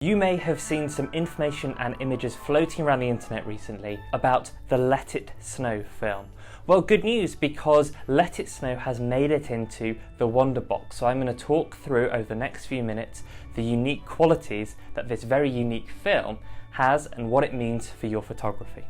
You may have seen some information and images floating around the internet recently about the Let It Snow film. Well, good news, because Let It Snow has made it into the Wonder Box. So I'm going to talk through over the next few minutes the unique qualities that this very unique film has and what it means for your photography.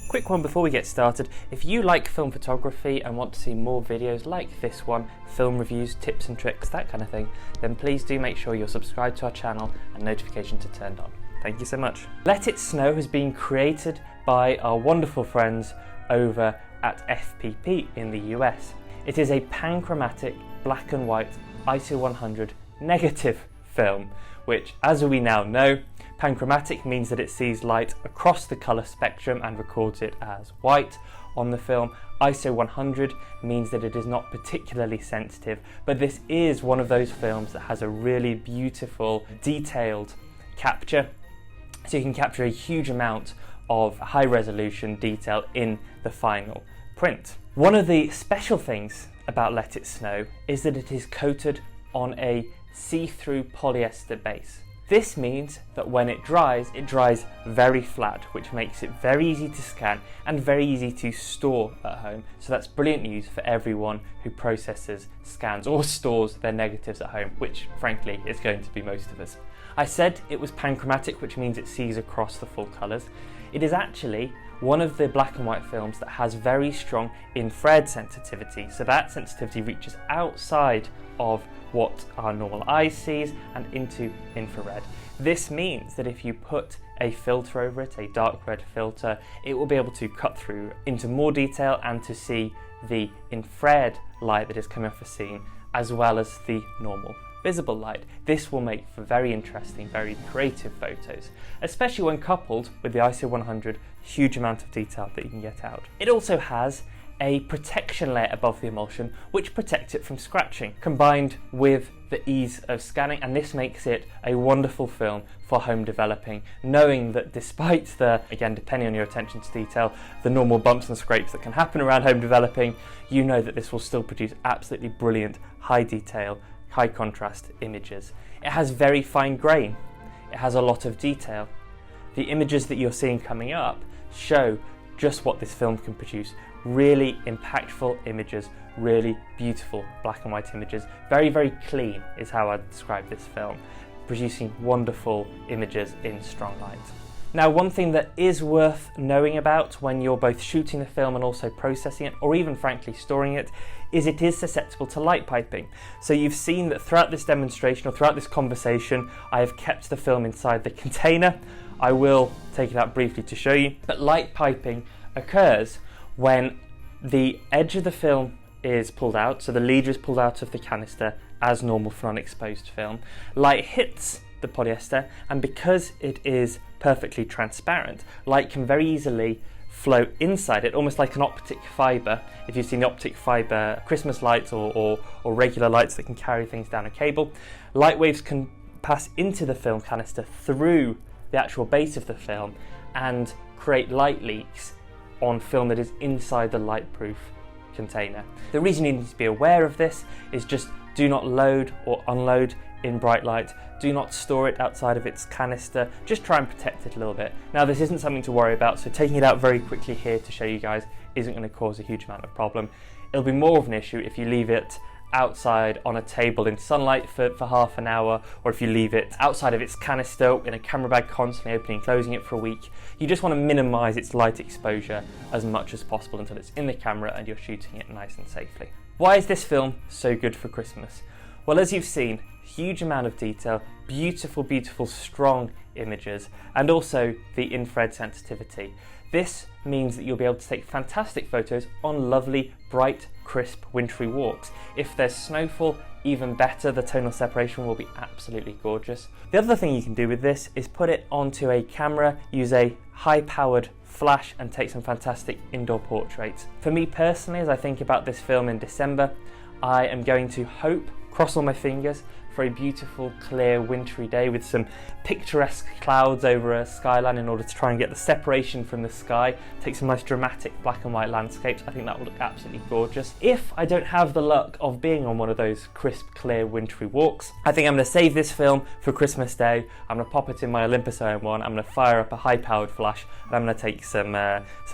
Quick one before we get started: if you like film photography and want to see more videos like this one, film reviews, tips and tricks, that kind of thing, then please do make sure you're subscribed to our channel and notifications are turned on. Thank you so much. Let It Snow has been created by our wonderful friends over at FPP in the US. It is a panchromatic black and white ISO 100 negative film, which, as we now know, panchromatic means that it sees light across the colour spectrum and records it as white on the film. ISO 100 means that it is not particularly sensitive, but this is one of those films that has a really beautiful, detailed capture. So you can capture a huge amount of high resolution detail in the final print. One of the special things about Let It Snow is that it is coated on a see-through polyester base. This means that when it dries very flat, which makes it very easy to scan and very easy to store at home. So that's brilliant news for everyone who processes, scans or stores their negatives at home, which frankly is going to be most of us. I said it was panchromatic, which means it sees across the full colours. It is actually one of the black and white films that has very strong infrared sensitivity. So that sensitivity reaches outside of what our normal eye sees and into infrared. This means that if you put a filter over it, a dark red filter, it will be able to cut through into more detail and to see the infrared light that is coming off the scene, as well as the normal visible light. This will make for very interesting, very creative photos, especially when coupled with the ISO 100 huge amount of detail that you can get out. It also has a protection layer above the emulsion which protects it from scratching, combined with the ease of scanning, and this makes it a wonderful film for home developing, knowing that despite the, again depending on your attention to detail, the normal bumps and scrapes that can happen around home developing, you know that this will still produce absolutely brilliant high detail, high contrast images. It has very fine grain, it has a lot of detail. The images that you're seeing coming up show just what this film can produce. Really impactful images, really beautiful black and white images. Very, very clean is how I describe this film, producing wonderful images in strong light. Now, one thing that is worth knowing about when you're both shooting the film and also processing it, or even frankly storing it, is it is susceptible to light piping. So you've seen that throughout this demonstration or throughout this conversation, I have kept the film inside the container. I will take it out briefly to show you, but light piping occurs when the edge of the film is pulled out, so the leader is pulled out of the canister as normal for unexposed film. Light hits the polyester, and because it is perfectly transparent, light can very easily flow inside it, almost like an optic fibre. If you've seen the optic fibre Christmas lights or regular lights that can carry things down a cable, light waves can pass into the film canister through the actual base of the film and create light leaks on film that is inside the lightproof container. The reason you need to be aware of this is just do not load or unload in bright light. Do not store it outside of its canister. Just try and protect it a little bit. Now, this isn't something to worry about, so taking it out very quickly here to show you guys isn't going to cause a huge amount of problem. It'll be more of an issue if you leave it outside on a table in sunlight for half an hour, or if you leave it outside of its canister in a camera bag constantly opening and closing it for a week. You just want to minimize its light exposure as much as possible until it's in the camera and you're shooting it nice and safely. Why is this film so good for Christmas? Well, as you've seen, huge amount of detail, beautiful, beautiful, strong images, and also the infrared sensitivity. This means that you'll be able to take fantastic photos on lovely, bright, crisp, wintry walks. If there's snowfall, even better, the tonal separation will be absolutely gorgeous. The other thing you can do with this is put it onto a camera, use a high-powered flash and take some fantastic indoor portraits. For me personally, as I think about this film in December, I am going to hope, cross all my fingers, for a beautiful, clear, wintry day with some picturesque clouds over a skyline in order to try and get the separation from the sky, take some nice dramatic black and white landscapes. I think that will look absolutely gorgeous. If I don't have the luck of being on one of those crisp, clear, wintry walks, I think I'm going to save this film for Christmas Day. I'm going to pop it in my Olympus OM1, I'm going to fire up a high-powered flash, and I'm going to take some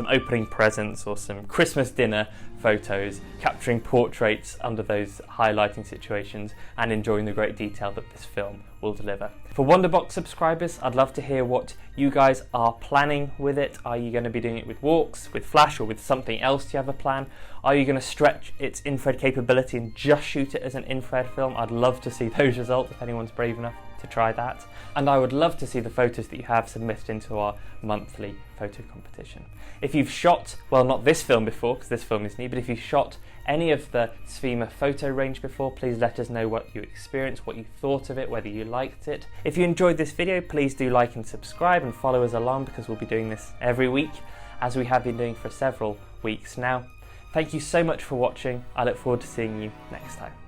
opening presents or some Christmas dinner photos, capturing portraits under those highlighting situations and enjoying the great detail that this film will deliver. For Wonderbox subscribers, I'd love to hear what you guys are planning with it. Are you going to be doing it with walks, with flash, or with something else? Do you have a plan? Are you going to stretch its infrared capability and just shoot it as an infrared film? I'd love to see those results if anyone's brave enough to try that. And I would love to see the photos that you have submitted into our monthly photo competition. If you've shot, well, not this film before, because this film is new, but if you've shot any of the Svema photo range before, please let us know what you experienced, what you thought of it, whether you liked it. If you enjoyed this video, please do like and subscribe and follow us along, because we'll be doing this every week, as we have been doing for several weeks now. Thank you so much for watching. I look forward to seeing you next time.